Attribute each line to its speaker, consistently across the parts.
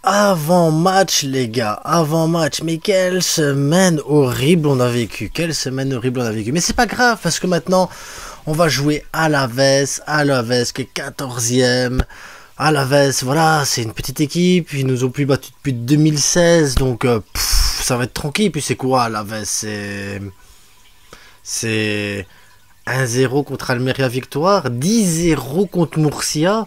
Speaker 1: Avant-match, les gars, avant-match, mais quelle semaine horrible on a vécu, quelle semaine horrible on a vécu. Mais c'est pas grave, parce que maintenant, on va jouer à Alavés qui est 14e. Alavés, voilà, c'est une petite équipe, ils nous ont plus battu depuis 2016, donc ça va être tranquille. Puis c'est quoi Alavés? C'est 1-0 contre Almeria victoire, 10-0 contre Murcia,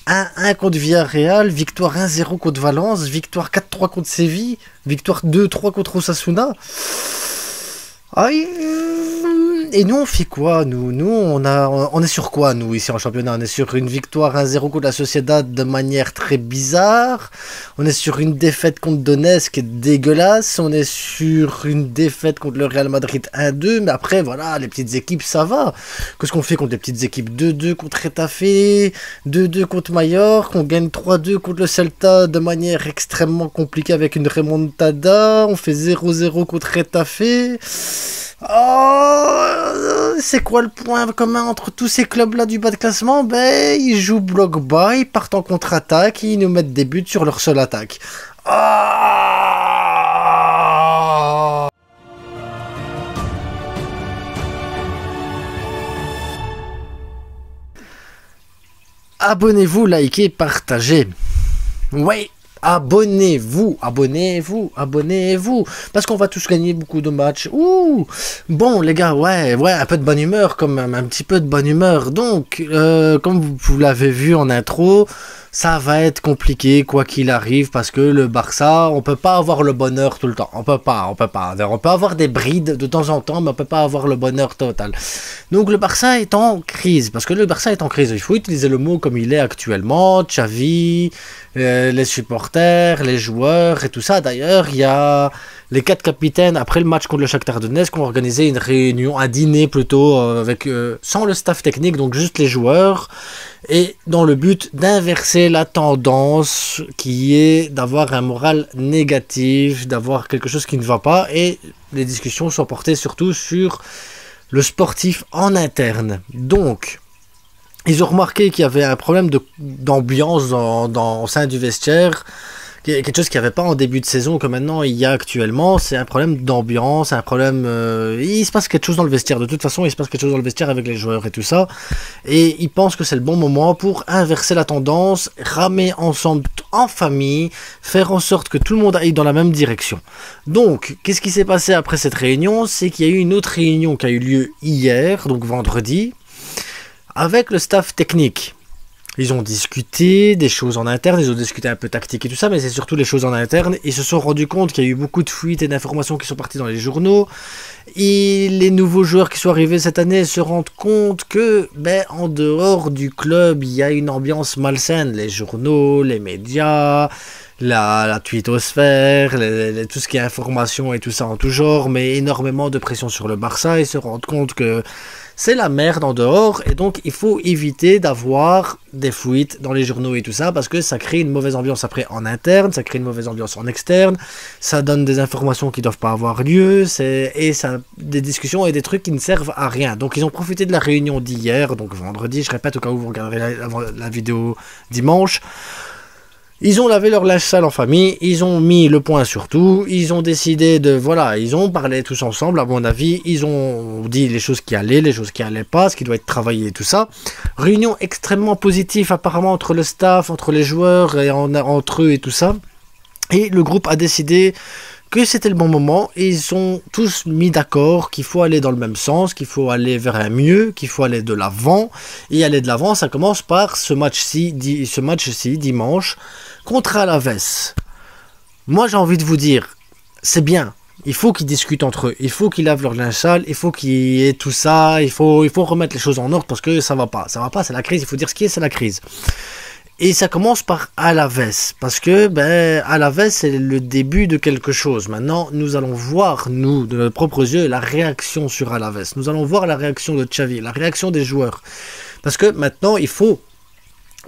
Speaker 1: 1-1 contre Villarreal, victoire 1-0 contre Valence, victoire 4-3 contre Séville, victoire 2-3 contre Osasuna. Aïe. Et nous on fait quoi? Nous on est sur quoi nous ici en championnat? On est sur une victoire 1-0 contre la Sociedad de manière très bizarre. On est sur une défaite contre Donetsk qui est dégueulasse. On est sur une défaite contre le Real Madrid 1-2. Mais après voilà, les petites équipes ça va. Qu'est-ce qu'on fait contre les petites équipes? 2-2 contre Retafe, 2-2 contre Mallorca. On gagne 3-2 contre le Celta de manière extrêmement compliquée avec une remontada. On fait 0-0 contre Retafe. Oh, c'est quoi le point commun entre tous ces clubs-là du bas de classement? Ben, ils jouent bloc bas, ils partent en contre-attaque, ils nous mettent des buts sur leur seule attaque. Ah. Abonnez-vous, likez, partagez. Ouais. Abonnez-vous, parce qu'on va tous gagner beaucoup de matchs. Ouh, bon les gars, ouais, un peu de bonne humeur quand même, un petit peu de bonne humeur. Donc, comme vous l'avez vu en intro, ça va être compliqué quoi qu'il arrive, parce que le Barça, on peut pas avoir le bonheur tout le temps. On peut pas. On peut avoir des brides de temps en temps, mais on peut pas avoir le bonheur total. Donc le Barça est en crise, parce que le Barça est en crise. Il faut utiliser le mot comme il est actuellement. Xavi, les supporters, les joueurs et tout ça. D'ailleurs, il y a les 4 capitaines, après le match contre le Shakhtar Donetsk, ont organisé une réunion, un dîner plutôt, avec sans le staff technique, donc juste les joueurs, et dans le but d'inverser la tendance qui est d'avoir un moral négatif, d'avoir quelque chose qui ne va pas, et les discussions sont portées surtout sur le sportif en interne. Donc, ils ont remarqué qu'il y avait un problème d'ambiance au sein du vestiaire, quelque chose qu'il n'y avait pas en début de saison que maintenant il y a actuellement. C'est un problème d'ambiance, un problème... il se passe quelque chose dans le vestiaire. De toute façon, il se passe quelque chose dans le vestiaire avec les joueurs et tout ça. Et ils pensent que c'est le bon moment pour inverser la tendance, ramer ensemble en famille, faire en sorte que tout le monde aille dans la même direction. Donc, qu'est-ce qui s'est passé après cette réunion? C'est qu'il y a eu une autre réunion qui a eu lieu hier, donc vendredi, avec le staff technique. Ils ont discuté des choses en interne, ils ont discuté un peu tactique et tout ça, mais c'est surtout les choses en interne. Ils se sont rendus compte qu'il y a eu beaucoup de fuites et d'informations qui sont parties dans les journaux. Et les nouveaux joueurs qui sont arrivés cette année se rendent compte que, en dehors du club, il y a une ambiance malsaine. Les journaux, les médias, la twittosphère, tout ce qui est information et tout ça en tout genre, mais énormément de pression sur le Barça. Ils se rendent compte que c'est la merde en dehors, et donc il faut éviter d'avoir des fuites dans les journaux et tout ça, parce que ça crée une mauvaise ambiance après en interne, ça crée une mauvaise ambiance en externe, ça donne des informations qui ne doivent pas avoir lieu, et ça, des discussions et des trucs qui ne servent à rien. Donc ils ont profité de la réunion d'hier, donc vendredi, je répète au cas où vous regarderez la vidéo dimanche. Ils ont lavé leur linge sale en famille, ils ont mis le point sur tout, ils ont décidé de... Voilà, ils ont parlé tous ensemble, à mon avis, ils ont dit les choses qui allaient, les choses qui allaient pas, ce qui doit être travaillé et tout ça. Réunion extrêmement positive apparemment entre le staff, entre les joueurs, et entre eux et tout ça. Et le groupe a décidé que c'était le bon moment, et ils sont tous mis d'accord qu'il faut aller dans le même sens, qu'il faut aller vers un mieux, qu'il faut aller de l'avant. Et aller de l'avant, ça commence par ce match-ci dimanche, contre Alavés. Moi j'ai envie de vous dire, c'est bien, il faut qu'ils discutent entre eux, il faut qu'ils lavent leur linge sale, il faut qu'il y ait tout ça, il faut remettre les choses en ordre, parce que ça va pas, c'est la crise, il faut dire ce qui est, c'est la crise. Et ça commence par Alavés, parce que Alavés c'est le début de quelque chose. Maintenant, nous allons voir, nous, de nos propres yeux, la réaction sur Alavés. Nous allons voir la réaction de Xavi, la réaction des joueurs. Parce que maintenant, il faut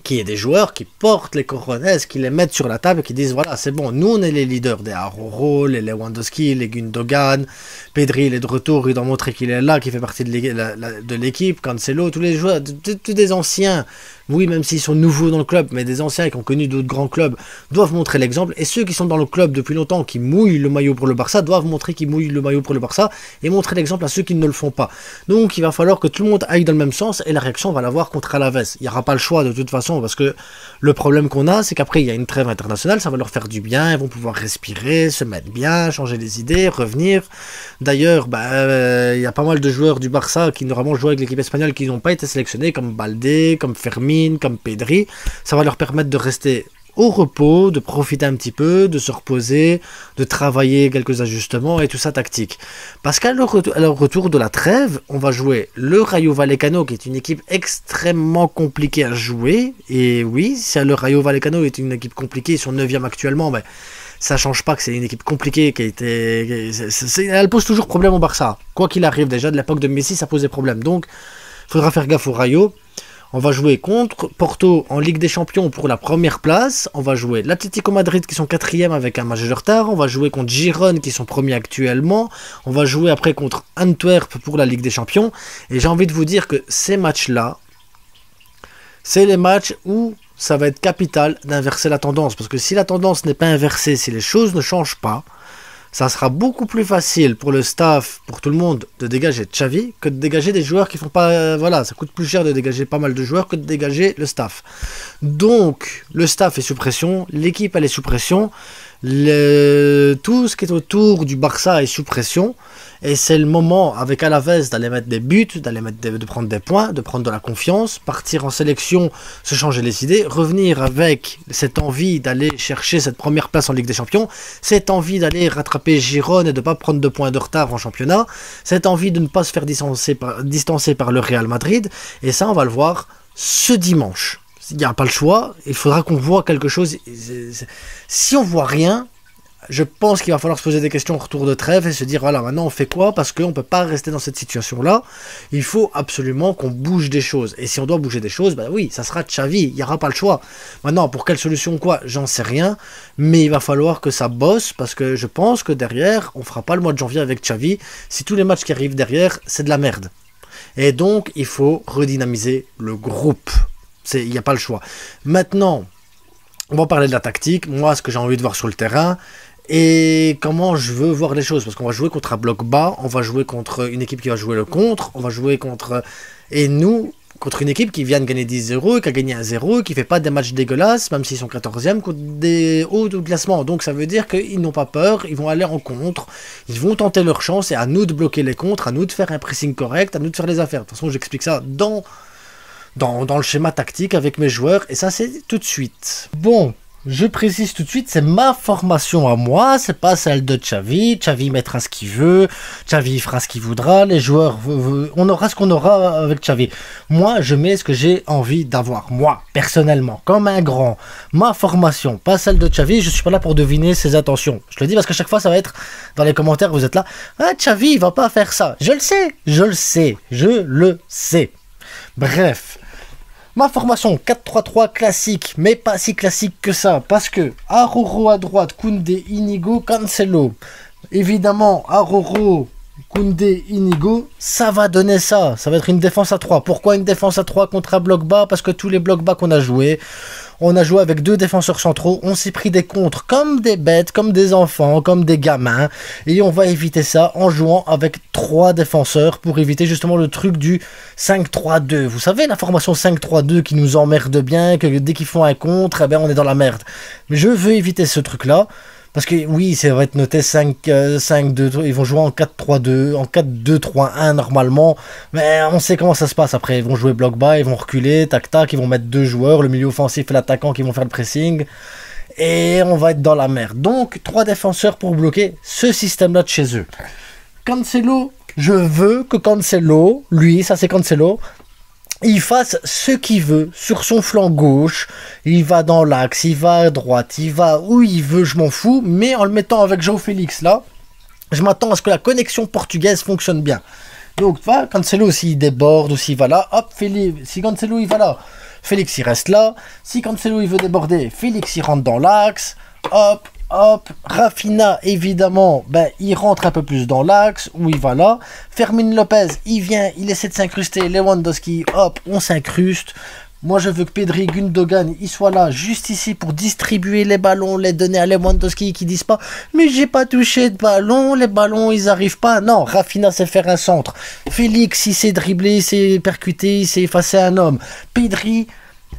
Speaker 1: qu'il y ait des joueurs qui portent les cojones, qui les mettent sur la table et qui disent voilà, c'est bon, nous on est les leaders des Aroro, les Lewandowski, les Gundogan, Pedri, il est de retour, il doit montrer qu'il est là, qu'il fait partie de l'équipe, Cancelo, tous les joueurs, tous des anciens oui, même s'ils sont nouveaux dans le club, mais des anciens qui ont connu d'autres grands clubs, doivent montrer l'exemple. Et ceux qui sont dans le club depuis longtemps, qui mouillent le maillot pour le Barça, doivent montrer qu'ils mouillent le maillot pour le Barça et montrer l'exemple à ceux qui ne le font pas. Donc il va falloir que tout le monde aille dans le même sens, et la réaction, on va l'avoir contre Alaves. Il n'y aura pas le choix de toute façon, parce que le problème qu'on a, c'est qu'après il y a une trêve internationale, ça va leur faire du bien, ils vont pouvoir respirer, se mettre bien, changer les idées, revenir. D'ailleurs, il y a pas mal de joueurs du Barça qui normalement jouaient avec l'équipe espagnole qui n'ont pas été sélectionnés, comme Baldé, comme Fermin, comme Pedri. Ça va leur permettre de rester au repos, de profiter un petit peu, de se reposer, de travailler quelques ajustements et tout ça tactique. Parce qu'à leur retour de la trêve, on va jouer le Rayo Vallecano, qui est une équipe extrêmement compliquée à jouer. Et oui, si le Rayo Vallecano est une équipe compliquée, ils sont 9e actuellement, mais ça change pas que c'est une équipe compliquée elle pose toujours problème au Barça. Quoi qu'il arrive, déjà de l'époque de Messi, ça posait problème. Donc, il faudra faire gaffe au Rayo. On va jouer contre Porto en Ligue des Champions pour la première place. On va jouer l'Atlético Madrid qui sont 4e avec un match de retard. On va jouer contre Girone qui sont premiers actuellement. On va jouer après contre Antwerp pour la Ligue des Champions. Et j'ai envie de vous dire que ces matchs-là, c'est les matchs où ça va être capital d'inverser la tendance. Parce que si la tendance n'est pas inversée, si les choses ne changent pas, ça sera beaucoup plus facile pour le staff, pour tout le monde, de dégager Xavi que de dégager des joueurs qui font pas... voilà, ça coûte plus cher de dégager pas mal de joueurs que de dégager le staff. Donc, le staff est sous pression, l'équipe elle est sous pression, tout ce qui est autour du Barça est sous pression, et c'est le moment avec Alaves d'aller mettre des buts, de prendre des points, de prendre de la confiance, partir en sélection, se changer les idées, revenir avec cette envie d'aller chercher cette première place en Ligue des Champions, cette envie d'aller rattraper Girone et de ne pas prendre de points de retard en championnat, cette envie de ne pas se faire distancer par le Real Madrid, et ça on va le voir ce dimanche. Il n'y a pas le choix, il faudra qu'on voit quelque chose. Si on voit rien, je pense qu'il va falloir se poser des questions au retour de trêve et se dire voilà, maintenant on fait quoi, parce qu'on ne peut pas rester dans cette situation-là. Il faut absolument qu'on bouge des choses. Et si on doit bouger des choses, ben oui, ça sera Xavi, il n'y aura pas le choix. Maintenant, pour quelle solution quoi, j'en sais rien, mais il va falloir que ça bosse, parce que je pense que derrière, on ne fera pas le mois de janvier avec Xavi si tous les matchs qui arrivent derrière, c'est de la merde. Et donc, il faut redynamiser le groupe. Il n'y a pas le choix. Maintenant, on va parler de la tactique. Moi, ce que j'ai envie de voir sur le terrain et comment je veux voir les choses. Parce qu'on va jouer contre un bloc bas, on va jouer contre une équipe qui va jouer le contre, on va jouer contre... Et nous, contre une équipe qui vient de gagner 10-0, qui a gagné 1-0, qui fait pas des matchs dégueulasses, même s'ils sont 14e, contre des hauts de classement. Donc ça veut dire qu'ils n'ont pas peur, ils vont aller en contre, ils vont tenter leur chance, et à nous de bloquer les contres, à nous de faire un pressing correct, à nous de faire les affaires. De toute façon, j'explique ça dans le schéma tactique avec mes joueurs, et ça c'est tout de suite. Bon, je précise tout de suite, c'est ma formation à moi, c'est pas celle de Xavi. Xavi mettra ce qu'il veut, Xavi fera ce qu'il voudra, les joueurs, on aura ce qu'on aura avec Xavi. Moi, je mets ce que j'ai envie d'avoir, moi, personnellement, comme un grand. Ma formation, pas celle de Xavi, je suis pas là pour deviner ses intentions. Je le dis parce qu'à chaque fois, ça va être dans les commentaires, vous êtes là, ah, Xavi, il va pas faire ça. Je le sais. Bref. Ma formation 4-3-3 classique, mais pas si classique que ça, parce que Aroro à droite, Koundé, Inigo, Cancelo. Évidemment, Aroro, Koundé, Inigo, ça va donner ça. Ça va être une défense à 3. Pourquoi une défense à 3 contre un bloc bas? Parce que tous les blocs bas qu'on a joué, on a joué avec 2 défenseurs centraux, on s'est pris des contres comme des bêtes, comme des enfants, comme des gamins, et on va éviter ça en jouant avec 3 défenseurs pour éviter justement le truc du 5-3-2. Vous savez, la formation 5-3-2 qui nous emmerde bien, que dès qu'ils font un contre, eh ben on est dans la merde. Mais je veux éviter ce truc-là. Parce que oui, ça va être noté 5-2, ils vont jouer en 4-3-2, en 4-2-3-1 normalement, mais on sait comment ça se passe après. Ils vont jouer bloc bas, ils vont reculer, tac-tac, ils vont mettre 2 joueurs, le milieu offensif et l'attaquant qui vont faire le pressing, et on va être dans la merde. Donc 3 défenseurs pour bloquer ce système-là de chez eux. Cancelo, je veux que Cancelo, lui, ça c'est Cancelo, il fasse ce qu'il veut sur son flanc gauche, il va dans l'axe, il va à droite, il va où il veut, je m'en fous, mais en le mettant avec João Félix là, je m'attends à ce que la connexion portugaise fonctionne bien. Donc tu vois, Cancelo s'il déborde ou s'il va là, hop, si Cancelo il va là, Félix il reste là, si Cancelo il veut déborder, Félix il rentre dans l'axe, hop, Rafinha, évidemment, il rentre un peu plus dans l'axe, où il va là. Fermin Lopez, il vient, il essaie de s'incruster. Lewandowski, hop, on s'incruste. Moi, je veux que Pedri, Gundogan, ils soient là, juste ici, pour distribuer les ballons, les donner à Lewandowski, qui disent pas « Mais j'ai pas touché de ballon, les ballons, ils arrivent pas. » Non, Rafinha sait faire un centre. Félix, il sait dribbler, il sait percuter, il sait effacer un homme. Pedri...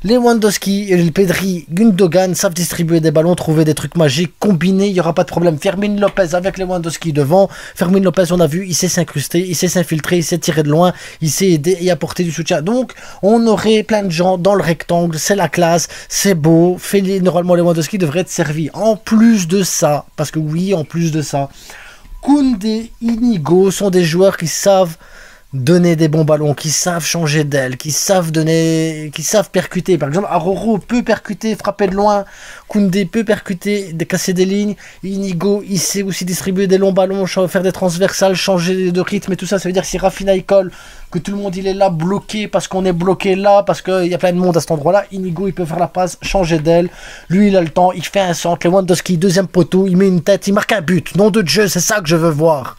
Speaker 1: Lewandowski, Pedri, Gundogan savent distribuer des ballons, trouver des trucs magiques, combiner, il n'y aura pas de problème. Fermin Lopez avec Lewandowski devant. Fermin Lopez, on a vu, il sait s'incruster, il sait s'infiltrer, il sait tirer de loin, il sait aider et apporter du soutien. Donc, on aurait plein de gens dans le rectangle, c'est la classe, c'est beau. Normalement, Lewandowski devrait être servi. En plus de ça, parce que oui, en plus de ça, Koundé, Inigo sont des joueurs qui savent donner des bons ballons, qui savent changer d'aile, qui savent donner, qui savent percuter. Par exemple, Aroro peut percuter, frapper de loin. Koundé peut percuter, casser des lignes. Inigo, il sait aussi distribuer des longs ballons, faire des transversales, changer de rythme et tout ça. Ça veut dire que si Rafinha il colle, que tout le monde il est là bloqué parce qu'on est bloqué là, parce qu'il y a plein de monde à cet endroit-là. Inigo, il peut faire la passe, changer d'aile. Lui, il a le temps, il fait un centre. Lewandowski, deuxième poteau, il met une tête, il marque un but. Nom de Dieu, c'est ça que je veux voir.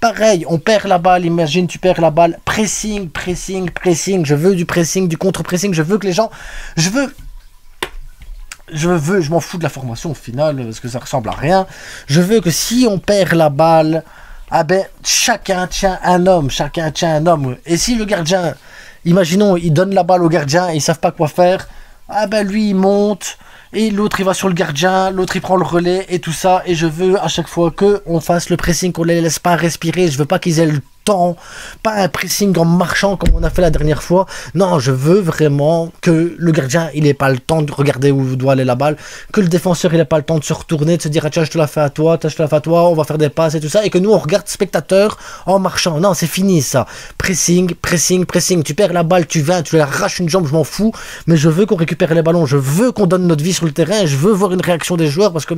Speaker 1: Pareil, on perd la balle, imagine, tu perds la balle. Pressing, pressing, pressing. Je veux du pressing, du contre-pressing. Je veux que les gens... Je m'en fous de la formation au final, parce que ça ressemble à rien. Je veux que si on perd la balle, ah ben, chacun tient un homme, chacun tient un homme. Et si le gardien, imaginons, il donne la balle au gardien et ils savent pas quoi faire, ah ben lui il monte, et l'autre il va sur le gardien, l'autre il prend le relais et tout ça. Et je veux à chaque fois qu'on fasse le pressing, qu'on les laisse pas respirer. Je veux pas qu'ils aient le temps, pas un pressing en marchant comme on a fait la dernière fois. Non, je veux vraiment que le gardien il ait pas le temps de regarder où doit aller la balle, que le défenseur il ait pas le temps de se retourner, de se dire ah, tiens je te la fais à toi, tiens je te la fais à toi, on va faire des passes et tout ça, et que nous on regarde spectateur en marchant. Non, c'est fini ça. Pressing, pressing, pressing. Tu perds la balle, tu viens, tu arraches une jambe, je m'en fous, mais je veux qu'on récupère les ballons, je veux qu'on donne notre vie sur le terrain, je veux voir une réaction des joueurs, parce que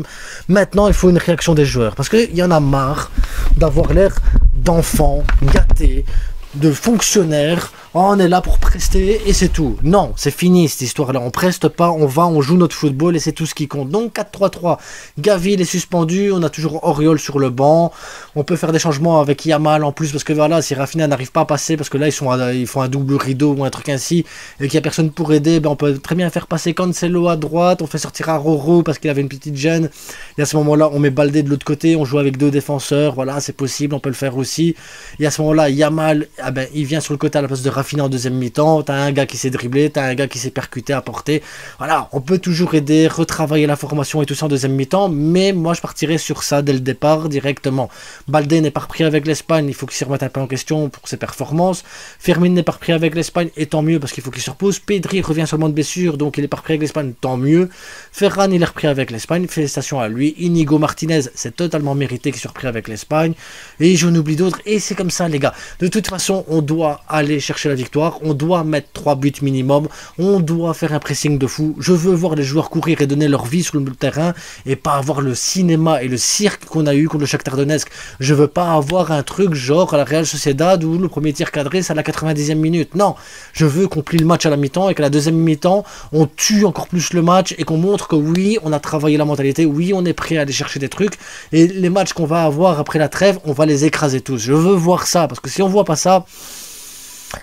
Speaker 1: maintenant il faut une réaction des joueurs, parce qu'il y en a marre d'avoir l'air d'enfants gâtés, de fonctionnaires. Oh, on est là pour prester et c'est tout. Non, c'est fini cette histoire-là. On preste pas, on va, on joue notre football et c'est tout ce qui compte. Donc 4-3-3. Gavi il est suspendu, on a toujours Auriol sur le banc. On peut faire des changements avec Yamal en plus parce que voilà, si Rafinha n'arrive pas à passer parce que là ils font un double rideau ou un truc ainsi et qu'il n'y a personne pour aider, ben on peut très bien faire passer Cancelo à droite, on fait sortir Aroro parce qu'il avait une petite gêne. Et à ce moment-là, on met Baldé de l'autre côté, on joue avec deux défenseurs. Voilà, c'est possible, on peut le faire aussi. Et à ce moment-là, Yamal, ah ben, il vient sur le côté à la place de Rafinha en deuxième mi-temps, t'as un gars qui sait dribbler, t'as un gars qui sait percuter, apporter. Voilà, on peut toujours aider, retravailler la formation et tout ça en deuxième mi-temps, mais moi je partirais sur ça dès le départ directement. Baldé n'est pas repris avec l'Espagne, il faut qu'il s'y remette un peu en question pour ses performances. Fermin n'est pas repris avec l'Espagne, et tant mieux parce qu'il faut qu'il se repose. Pedri revient seulement de blessure, donc il est pas repris avec l'Espagne, tant mieux. Ferran il est repris avec l'Espagne, félicitations à lui. Inigo Martinez, c'est totalement mérité qu'il soit repris avec l'Espagne. Et j'en oublie d'autres, et c'est comme ça les gars. De toute façon, on doit aller chercher la victoire, on doit mettre 3 buts minimum, on doit faire un pressing de fou. Je veux voir les joueurs courir et donner leur vie sur le terrain et pas avoir le cinéma et le cirque qu'on a eu contre le Shakhtar Donetsk. Je veux pas avoir un truc genre à la Real Sociedad où le premier tir cadré c'est à la 90e minute. Non, je veux qu'on plie le match à la mi-temps et qu'à la deuxième mi-temps on tue encore plus le match et qu'on montre que oui, on a travaillé la mentalité, oui, on est prêt à aller chercher des trucs et les matchs qu'on va avoir après la trêve, on va les écraser tous. Je veux voir ça parce que si on voit pas ça,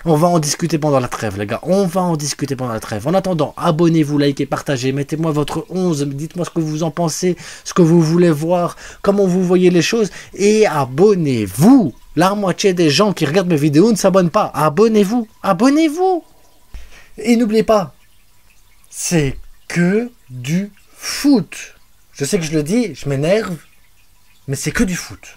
Speaker 1: on va en discuter pendant la trêve, les gars. On va en discuter pendant la trêve. En attendant, abonnez-vous, likez, partagez. Mettez-moi votre 11. Dites-moi ce que vous en pensez, ce que vous voulez voir, comment vous voyez les choses. Et abonnez-vous. La moitié des gens qui regardent mes vidéos ne s'abonnent pas. Abonnez-vous. Abonnez-vous. Et n'oubliez pas, c'est que du foot. Je sais que je le dis, je m'énerve, mais c'est que du foot.